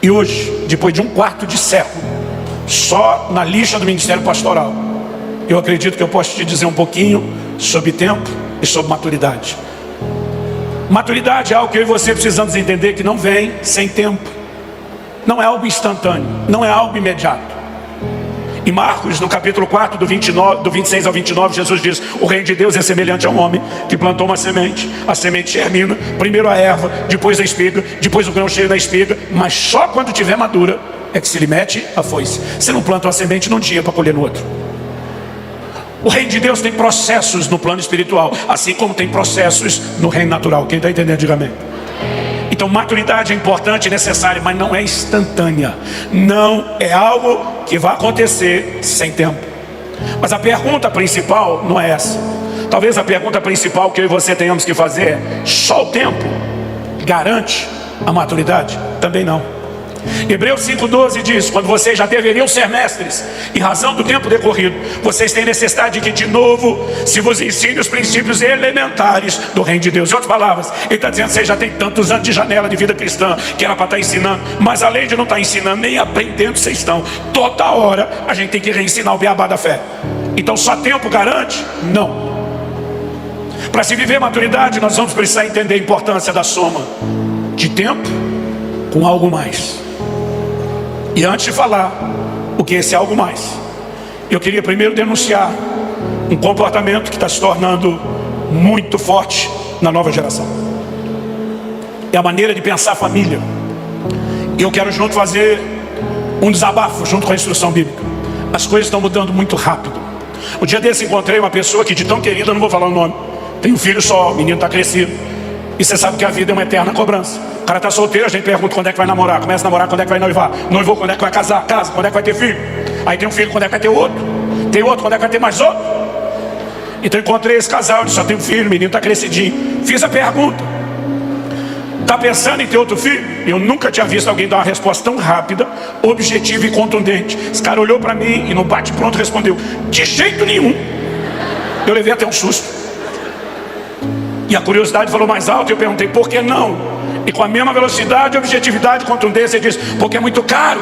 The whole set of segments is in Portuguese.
E hoje, depois de um quarto de século, só na lista do ministério pastoral, eu acredito que eu posso te dizer um pouquinho sobre tempo e sobre maturidade. Maturidade é algo que eu e você precisamos entender que não vem sem tempo. Não é algo instantâneo, não é algo imediato. Em Marcos, no capítulo 4, do 26 ao 29, Jesus diz: o reino de Deus é semelhante a um homem que plantou uma semente. A semente germina, primeiro a erva, depois a espiga, depois o grão cheio da espiga, mas só quando tiver madura é que se lhe mete a foice. Você não planta uma semente num dia para colher no outro. O reino de Deus tem processos no plano espiritual, assim como tem processos no reino natural. Quem está entendendo, diga amém. Então maturidade é importante e necessária, mas não é instantânea. Não é algo que vai acontecer sem tempo. Mas a pergunta principal não é essa. Talvez a pergunta principal que eu e você tenhamos que fazer é: só o tempo garante a maturidade? Também não. Hebreus 5,12 diz: quando vocês já deveriam ser mestres, em razão do tempo decorrido, vocês têm necessidade de que de novo se vos ensine os princípios elementares do reino de Deus. Em outras palavras, ele está dizendo: vocês já têm tantos anos de janela de vida cristã que era para estar ensinando, mas além de não estar ensinando, nem aprendendo vocês estão. Toda hora a gente tem que reensinar o beabá da fé. Então só tempo garante? Não. Para se viver maturidade, nós vamos precisar entender a importância da soma de tempo com algo mais. E antes de falar o que é esse algo mais, eu queria primeiro denunciar um comportamento que está se tornando muito forte na nova geração. É a maneira de pensar a família. E eu quero junto fazer um desabafo junto com a instrução bíblica. As coisas estão mudando muito rápido. O dia desse encontrei uma pessoa que, de tão querida, eu não vou falar o nome, tem um filho só, o menino está crescido. E você sabe que a vida é uma eterna cobrança. O cara está solteiro, a gente pergunta quando é que vai namorar. Começa a namorar, quando é que vai noivar. Noivou, quando é que vai casar. Casa, quando é que vai ter filho. Aí tem um filho, quando é que vai ter outro. Tem outro, quando é que vai ter mais outro. Então encontrei esse casal, disse: só tem um filho, o menino está crescidinho. Fiz a pergunta: está pensando em ter outro filho? Eu nunca tinha visto alguém dar uma resposta tão rápida, objetiva e contundente. Esse cara olhou para mim e no bate-pronto respondeu: de jeito nenhum. Eu levei até um susto. E a curiosidade falou mais alto, e eu perguntei: por que não? E com a mesma velocidade, objetividade e contundência, ele disse: porque é muito caro.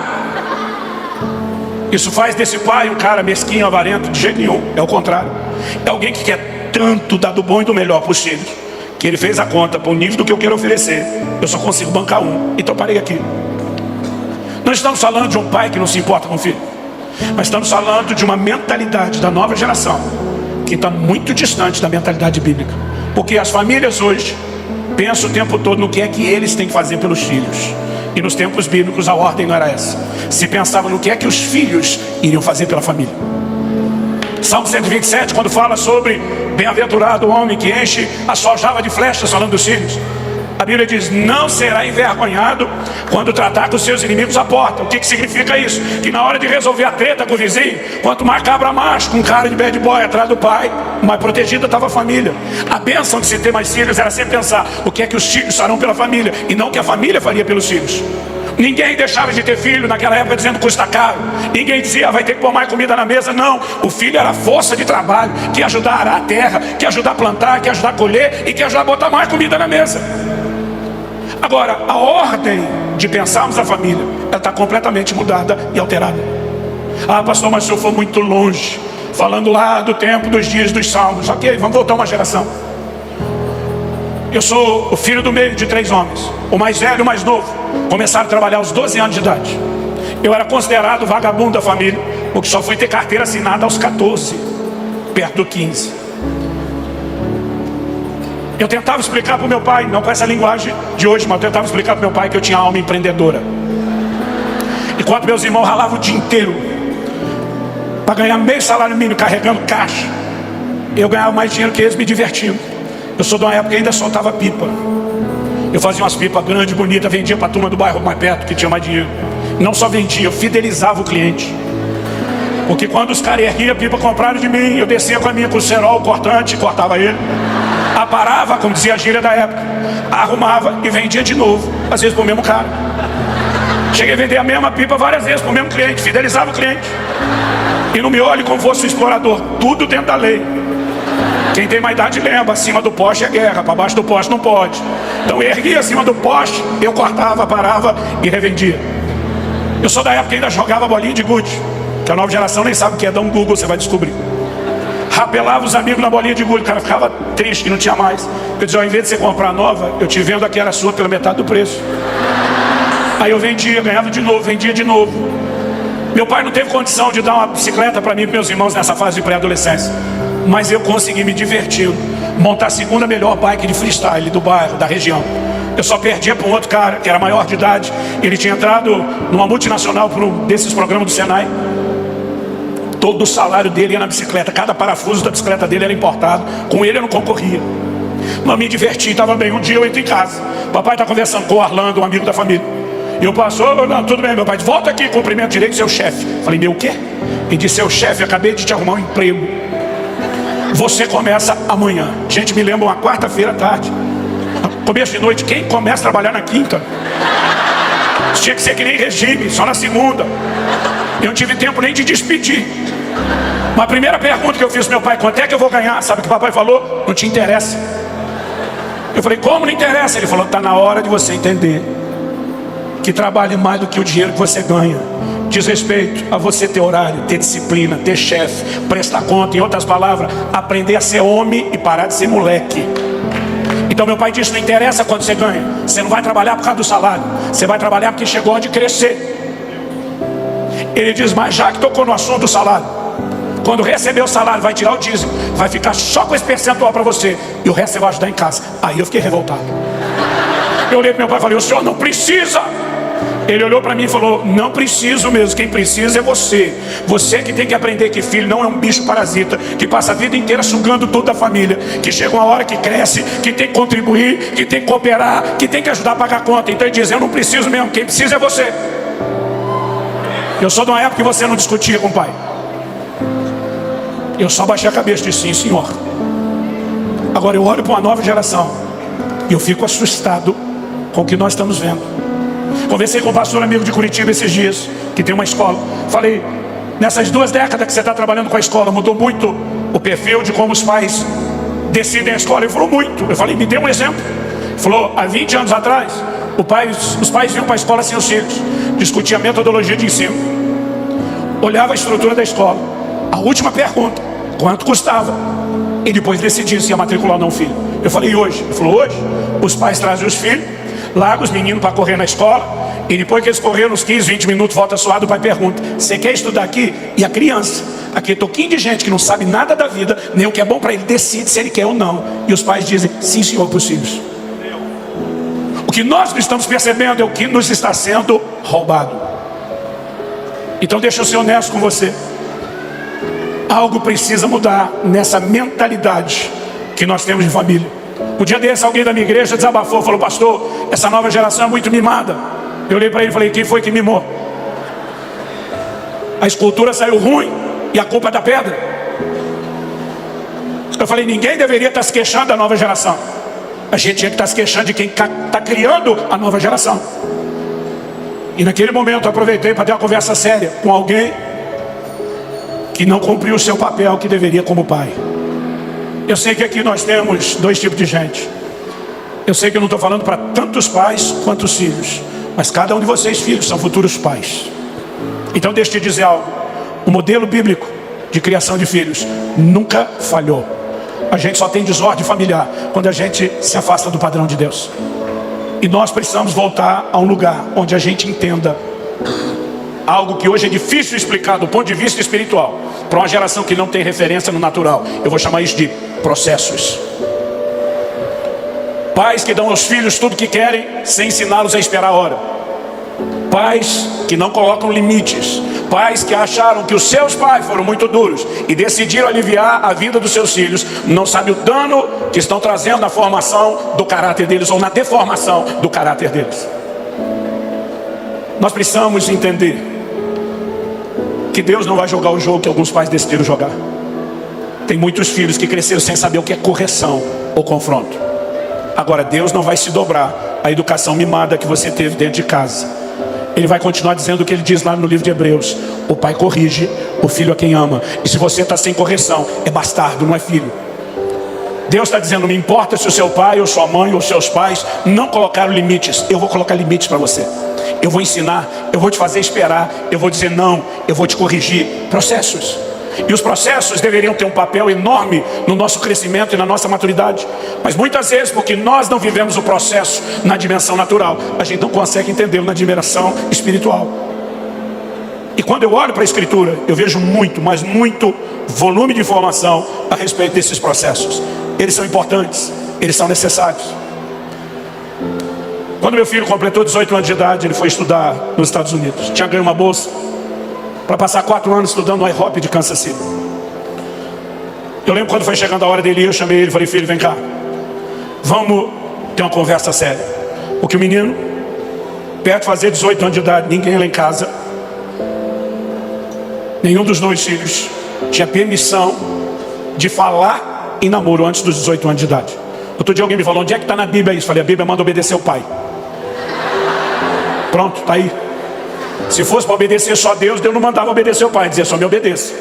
Isso faz desse pai um cara mesquinho, avarento? De jeito nenhum, é o contrário. É alguém que quer tanto dar do bom e do melhor para os filhos, que ele fez a conta para o nível do que eu quero oferecer. Eu só consigo bancar um, então parei aqui. Não estamos falando de um pai que não se importa com o filho, mas estamos falando de uma mentalidade da nova geração que está muito distante da mentalidade bíblica. Porque as famílias hoje pensam o tempo todo no que é que eles têm que fazer pelos filhos. E nos tempos bíblicos a ordem não era essa. Se pensava no que é que os filhos iriam fazer pela família. Salmo 127, quando fala sobre bem-aventurado o homem que enche a sua aljava de flechas, falando dos filhos, a Bíblia diz: não será envergonhado quando tratar com os seus inimigos à porta. O que significa isso? Que na hora de resolver a treta com o vizinho, quanto mais cabra macho, com cara de bad boy atrás do pai, mais protegida estava a família. A bênção de se ter mais filhos era sempre pensar o que é que os filhos farão pela família, e não o que a família faria pelos filhos. Ninguém deixava de ter filho naquela época dizendo que custa caro. Ninguém dizia: vai ter que pôr mais comida na mesa. Não, o filho era força de trabalho, que ia ajudar a arar a terra, que ia ajudar a plantar, que ia ajudar a colher e que ia ajudar a botar mais comida na mesa. Agora, a ordem de pensarmos a família, ela está completamente mudada e alterada. Ah, pastor, mas o senhor foi muito longe, falando lá do tempo dos dias dos salmos. Ok, vamos voltar uma geração. Eu sou o filho do meio de 3 homens. O mais velho e o mais novo começaram a trabalhar aos 12 anos de idade. Eu era considerado vagabundo da família, porque só fui ter carteira assinada aos 14, perto do 15. Eu tentava explicar para o meu pai, não com essa linguagem de hoje, mas eu tentava explicar para o meu pai que eu tinha alma empreendedora. Enquanto meus irmãos ralavam o dia inteiro para ganhar meio salário mínimo carregando caixa, eu ganhava mais dinheiro que eles me divertindo. Eu sou de uma época que ainda soltava pipa. Eu fazia umas pipas grandes, bonitas, vendia para a turma do bairro mais perto que tinha mais dinheiro. Não só vendia, eu fidelizava o cliente. Porque quando os caras erguiam a pipa, compraram de mim, eu descia com a minha Cerol cortante, cortava ele, aparava, como dizia a gíria da época, arrumava e vendia de novo, às vezes para o mesmo cara. Cheguei a vender a mesma pipa várias vezes para o mesmo cliente, fidelizava o cliente. E não me olhe como fosse um explorador, tudo dentro da lei. Quem tem mais idade lembra: acima do poste é guerra, para baixo do poste não pode. Então eu erguia acima do poste, eu cortava, parava e revendia. Eu sou da época que ainda jogava bolinha de gude, que a nova geração nem sabe o que é, dá um Google, você vai descobrir. Rapelava os amigos na bolinha de gude, o cara ficava triste que não tinha mais. Eu dizia, ao invés de você comprar nova, eu te vendo a que era sua pela metade do preço. Aí eu vendia, ganhava de novo, vendia de novo. Meu pai não teve condição de dar uma bicicleta para mim e para meus irmãos nessa fase de pré-adolescência, mas eu consegui me divertir, montar a segunda melhor bike de freestyle do bairro, da região. Eu só perdia para um outro cara que era maior de idade. Ele tinha entrado numa multinacional por um desses programas do Senai. Todo o salário dele ia na bicicleta, cada parafuso da bicicleta dele era importado. Com ele eu não concorria, mas me diverti, estava bem. Um dia eu entro em casa, papai está conversando com o Orlando, um amigo da família. E eu passo, não, tudo bem, meu pai, volta aqui, cumprimento direito seu chefe. Falei, meu o quê? Ele disse, seu chefe, acabei de te arrumar um emprego, você começa amanhã. Gente, me lembra uma quarta-feira à tarde, começo de noite. Quem começa a trabalhar na quinta? Tinha que ser que nem regime, só na segunda. Eu não tive tempo nem de despedir. Mas a primeira pergunta que eu fiz pro meu pai, quanto é que eu vou ganhar? Sabe o que o papai falou? Não te interessa. Eu falei, como não interessa? Ele falou, está na hora de você entender que trabalhe mais do que o dinheiro que você ganha diz respeito a você ter horário, ter disciplina, ter chefe, prestar conta. Em outras palavras, aprender a ser homem e parar de ser moleque. Então meu pai disse, não interessa quanto você ganha, você não vai trabalhar por causa do salário, você vai trabalhar porque chegou a de crescer. Ele diz, mas já que tocou no assunto do salário, quando receber o salário, vai tirar o dízimo, vai ficar só com esse percentual para você, e o resto você vai ajudar em casa. Aí eu fiquei revoltado. Eu olhei para meu pai e falei, o senhor não precisa. Ele olhou para mim e falou, não preciso mesmo, quem precisa é você. Você que tem que aprender que filho não é um bicho parasita, que passa a vida inteira sugando tudo da família, que chega uma hora que cresce, que tem que contribuir, que tem que cooperar, que tem que ajudar a pagar a conta. Então ele diz, eu não preciso mesmo, quem precisa é você. Eu sou de uma época que você não discutia com o pai. Eu só baixei a cabeça e disse, sim senhor. Agora eu olho para uma nova geração e eu fico assustado com o que nós estamos vendo. Conversei com um pastor amigo de Curitiba esses dias, que tem uma escola. Falei, nessas 2 décadas que você está trabalhando com a escola, mudou muito o perfil de como os pais decidem a escola? Ele falou, muito. Eu falei, me dê um exemplo. Ele falou, há 20 anos atrás, os pais iam para a escola sem os filhos, discutiam a metodologia de ensino, olhava a estrutura da escola, a última pergunta, quanto custava, e depois decidia se ia matricular ou não o filho. Eu falei, e hoje? Ele falou, hoje os pais trazem os filhos, largam os meninos para correr na escola, e depois que eles correram uns 15, 20 minutos, volta suado, o pai pergunta, você quer estudar aqui? E a criança, aquele toquinho de gente que não sabe nada da vida, nem o que é bom para ele, decide se ele quer ou não. E os pais dizem, sim senhor, para os filhos. O que nós não estamos percebendo é o que nos está sendo roubado. Então deixa eu ser honesto com você. Algo precisa mudar nessa mentalidade que nós temos de família. Um dia desse, alguém da minha igreja desabafou, falou, pastor, essa nova geração é muito mimada. Eu olhei para ele e falei, quem foi que mimou? A escultura saiu ruim e a culpa é da pedra. Eu falei, ninguém deveria estar se queixando da nova geração. A gente tinha que estar se queixando de quem está criando a nova geração. E naquele momento eu aproveitei para ter uma conversa séria com alguém que não cumpriu o seu papel que deveria como pai. Eu sei que aqui nós temos 2 tipos de gente. Eu sei que eu não estou falando para tantos pais quanto os filhos, mas cada um de vocês, filhos, são futuros pais. Então deixa eu te dizer algo. O modelo bíblico de criação de filhos nunca falhou. A gente só tem desordem familiar quando a gente se afasta do padrão de Deus. E nós precisamos voltar a um lugar onde a gente entenda algo que hoje é difícil explicar do ponto de vista espiritual, para uma geração que não tem referência no natural. Eu vou chamar isso de processos. Pais que dão aos filhos tudo que querem, sem ensiná-los a esperar a hora. Pais que não colocam limites. Pais que acharam que os seus pais foram muito duros e decidiram aliviar a vida dos seus filhos. Não sabem o dano que estão trazendo na formação do caráter deles, ou na deformação do caráter deles. Nós precisamos entender que Deus não vai jogar o jogo que alguns pais decidiram jogar. Tem muitos filhos que cresceram sem saber o que é correção ou confronto. Agora Deus não vai se dobrar à educação mimada que você teve dentro de casa. Ele vai continuar dizendo o que ele diz lá no livro de Hebreus: o pai corrige o filho a quem ama. E se você está sem correção, é bastardo, não é filho. Deus está dizendo, não importa se o seu pai ou sua mãe ou seus pais não colocaram limites, eu vou colocar limites para você. eu vou ensinar, eu vou te fazer esperar, eu vou dizer não, eu vou te corrigir. Processos. E os processos deveriam ter um papel enorme no nosso crescimento e na nossa maturidade. Mas muitas vezes, porque nós não vivemos o processo na dimensão natural, a gente não consegue entendê-lo na dimensão espiritual. E quando eu olho para a Escritura, eu vejo muito, mas muito volume de informação a respeito desses processos. Eles são importantes, eles são necessários. Quando meu filho completou 18 anos de idade, ele foi estudar nos Estados Unidos. Tinha ganho uma bolsa para passar 4 anos estudando no IHOP de Kansas City. Eu lembro quando foi chegando a hora dele ir, eu chamei ele e falei: filho, vem cá, vamos ter uma conversa séria. Porque o menino, perto de fazer 18 anos de idade, ninguém lá em casa, nenhum dos 2 filhos tinha permissão de falar em namoro antes dos 18 anos de idade. Outro dia alguém me falou: onde é que está na Bíblia isso? Eu falei: a Bíblia manda obedecer o pai. Pronto, está aí. Se fosse para obedecer só Deus, Deus não mandava obedecer o pai, dizia: só me obedeça.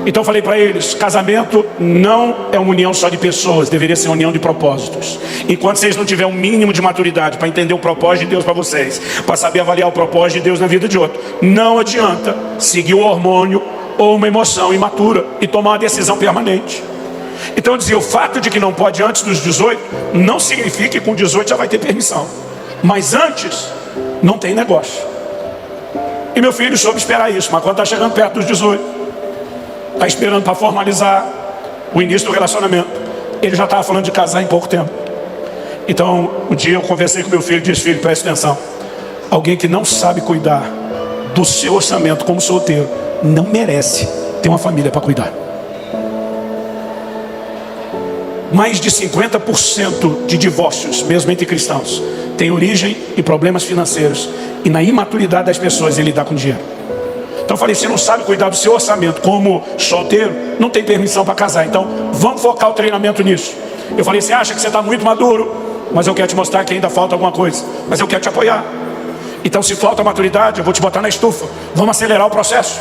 Então eu falei para eles: casamento não é uma união só de pessoas, deveria ser uma união de propósitos. Enquanto vocês não tiverem um mínimo de maturidade para entender o propósito de Deus para vocês, para saber avaliar o propósito de Deus na vida de outro, não adianta seguir o hormônio ou uma emoção imatura e tomar uma decisão permanente. Então eu dizia: o fato de que não pode antes dos 18 não significa que com 18 já vai ter permissão, mas antes não tem negócio. E meu filho soube esperar isso, mas quando está chegando perto dos 18, está esperando para formalizar o início do relacionamento, ele já estava falando de casar em pouco tempo. Então um dia eu conversei com meu filho e disse: filho, preste atenção, alguém que não sabe cuidar do seu orçamento como solteiro não merece ter uma família para cuidar. Mais de 50% de divórcios, mesmo entre cristãos, tem origem em problemas financeiros e na imaturidade das pessoas em lidar com dinheiro. Então eu falei: você não sabe cuidar do seu orçamento como solteiro, não tem permissão para casar. Então vamos focar o treinamento nisso. Eu falei: você acha que você está muito maduro, mas eu quero te mostrar que ainda falta alguma coisa, mas eu quero te apoiar. Então se falta maturidade, eu vou te botar na estufa, vamos acelerar o processo.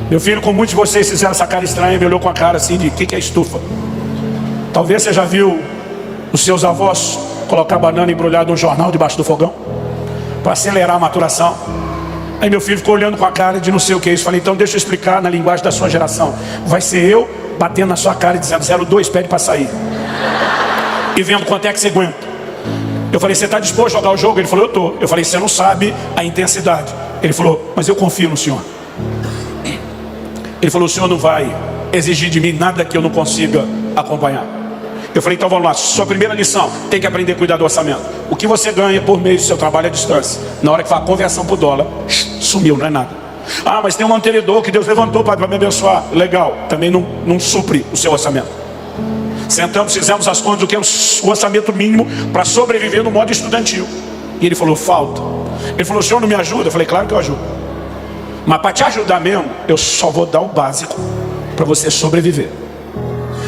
Meu filho, como muitos de vocês fizeram essa cara estranha, me olhou com a cara assim de: o que é estufa? Talvez você já viu os seus avós colocar banana embrulhada num jornal debaixo do fogão para acelerar a maturação. Aí meu filho ficou olhando com a cara de não sei o que é isso. Falei: então deixa eu explicar na linguagem da sua geração. Vai ser eu batendo na sua cara e dizendo: 02, pede para sair, e vendo quanto é que você aguenta. Eu falei: você está disposto a jogar o jogo? Ele falou: eu estou. Eu falei: você não sabe a intensidade. Ele falou: mas eu confio no senhor. Ele falou: o senhor não vai exigir de mim nada que eu não consiga acompanhar. Eu falei: então vamos lá, sua primeira lição, tem que aprender a cuidar do orçamento. O que você ganha por mês do seu trabalho à distância, na hora que faz a conversão para o dólar, sumiu, não é nada. Ah, mas tem um mantenedor que Deus levantou para me abençoar. Legal, também não supre o seu orçamento. Sentamos, fizemos as contas do que é o orçamento mínimo para sobreviver no modo estudantil. E ele falou: falta. Ele falou: o senhor não me ajuda? Eu falei: claro que eu ajudo, mas para te ajudar mesmo, eu só vou dar o básico para você sobreviver.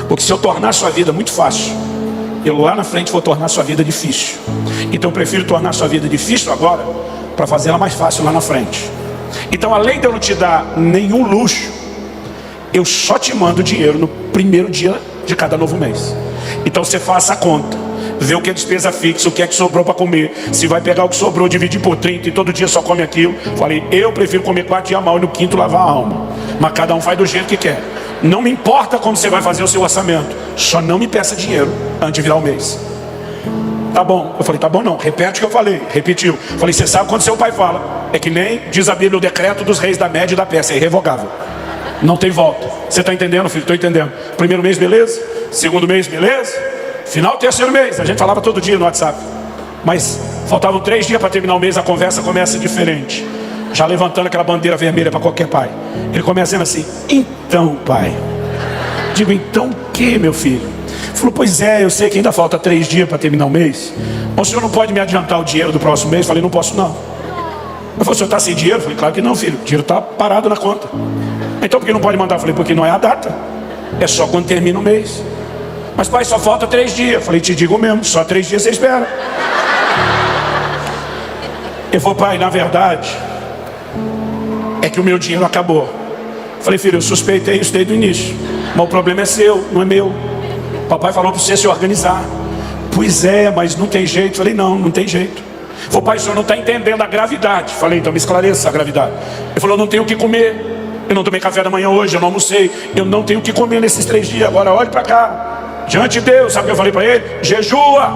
Porque se eu tornar a sua vida muito fácil, eu lá na frente vou tornar a sua vida difícil. Então eu prefiro tornar a sua vida difícil agora para fazer ela mais fácil lá na frente. Então, além de eu não te dar nenhum luxo, eu só te mando dinheiro no primeiro dia de cada novo mês. Então você faça a conta, vê o que é despesa fixa, o que é que sobrou para comer. Se vai pegar o que sobrou, dividir por 30 e todo dia só come aquilo. Falei: eu prefiro comer 4 dias mal e no quinto lavar a alma. Mas cada um faz do jeito que quer. Não me importa como você vai fazer o seu orçamento, só não me peça dinheiro antes de virar o mês. Tá bom. Eu falei: tá bom não, repete o que eu falei. Repetiu. Falei: você sabe quando seu pai fala, é que nem diz a Bíblia, o decreto dos reis da Média e da Pérsia, é irrevogável, não tem volta. Você está entendendo, filho? Estou entendendo. Primeiro mês, beleza? Segundo mês, beleza? Final do terceiro mês, a gente falava todo dia no WhatsApp, mas faltavam 3 dias para terminar o mês. A conversa começa diferente, já levantando aquela bandeira vermelha para qualquer pai. Ele começa dizendo assim: então, pai. Digo: então o que, meu filho? Ele falou: pois é, eu sei que ainda falta 3 dias para terminar o mês, mas o senhor não pode me adiantar o dinheiro do próximo mês? Eu falei: não posso não. Eu falei: o senhor está sem dinheiro? Eu falei: claro que não, filho, o dinheiro está parado na conta. Então por que não pode mandar? Eu falei: porque não é a data, é só quando termina o mês. Mas pai, só falta 3 dias. Eu falei: te digo mesmo, só 3 dias você espera. Ele falou: pai, na verdade é que o meu dinheiro acabou. Eu falei: filho, eu suspeitei isso desde o início, mas o problema é seu, não é meu. Papai falou para você se organizar. Pois é, mas não tem jeito. Falei, não tem jeito. Falei, pai, o senhor não está entendendo a gravidade. Falei, então me esclareça a gravidade. Ele falou, eu não tenho o que comer. Eu não tomei café da manhã hoje, eu não almocei. Eu não tenho o que comer nesses 3 dias. Agora olhe para cá. Diante de Deus, sabe o que eu falei para ele? Jejua.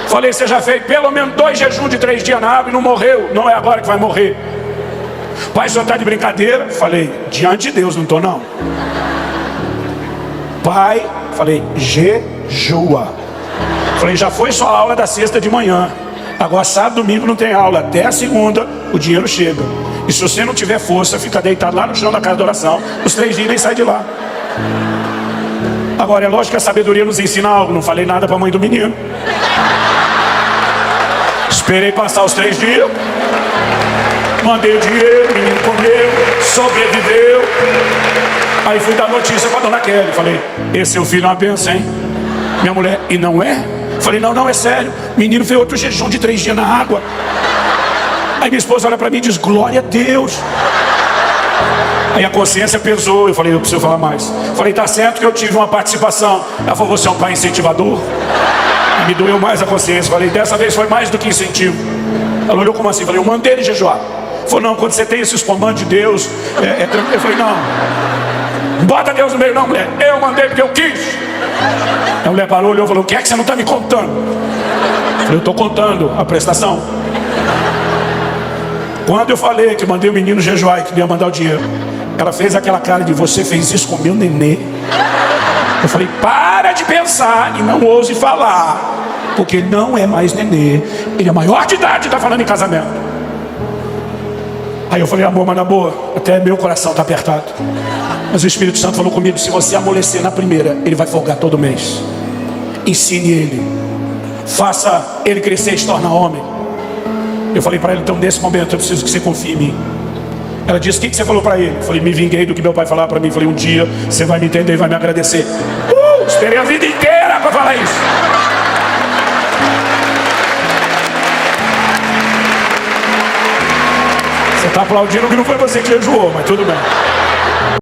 Falei, você já fez pelo menos 2 jejuns de 3 dias na água e não morreu. Não é agora que vai morrer. Pai, o senhor está de brincadeira? Falei, diante de Deus, não estou não. Pai, falei, jejua. Falei, já foi só a aula da sexta de manhã. Agora sábado, domingo não tem aula. Até a segunda o dinheiro chega. E se você não tiver força, fica deitado lá no chão da casa de oração. Os 3 dias nem sai de lá. Agora é lógico que a sabedoria nos ensina algo. Não falei nada para a mãe do menino. Esperei passar os 3 dias. Mandei o dinheiro, o menino comeu, sobreviveu. Aí fui dar notícia para a dona Kelly. Falei, esse seu filho é uma bênção, hein? Minha mulher, e não é? Falei, não, é sério. O menino fez outro jejum de 3 dias na água. Aí minha esposa olha para mim e diz, glória a Deus. Aí a consciência pesou. Eu falei, eu preciso falar mais. Falei, tá certo que eu tive uma participação. Ela falou, você é um pai incentivador? Aí me doeu mais a consciência. Falei, dessa vez foi mais do que incentivo. Ela olhou como assim? Falei, eu mandei ele jejuar. Falou, não, quando você tem esses comandos de Deus, é tranquilo. Eu falei, não bota Deus no meio não, mulher. Eu mandei porque eu quis. A mulher parou, olhou e falou, o que é que você não está me contando? Eu falei, eu estou contando a prestação. Quando eu falei que mandei o menino jejuar e que ia mandar o dinheiro, ela fez aquela cara de, você fez isso com meu nenê? Eu falei, para de pensar e não ouse falar, porque não é mais nenê, ele é maior de idade e está falando em casamento. Aí eu falei, amor, mas na boa, até meu coração está apertado. Mas o Espírito Santo falou comigo, se você amolecer na primeira, ele vai folgar todo mês. Ensine ele, faça ele crescer e se tornar homem. Eu falei para ela, então nesse momento eu preciso que você confie em mim. Ela disse, o que você falou para ele? Eu falei, me vinguei do que meu pai falava para mim. Eu falei, um dia você vai me entender e vai me agradecer. Esperei a vida inteira para falar isso. Você está aplaudindo que não foi você que jejuou, mas tudo bem.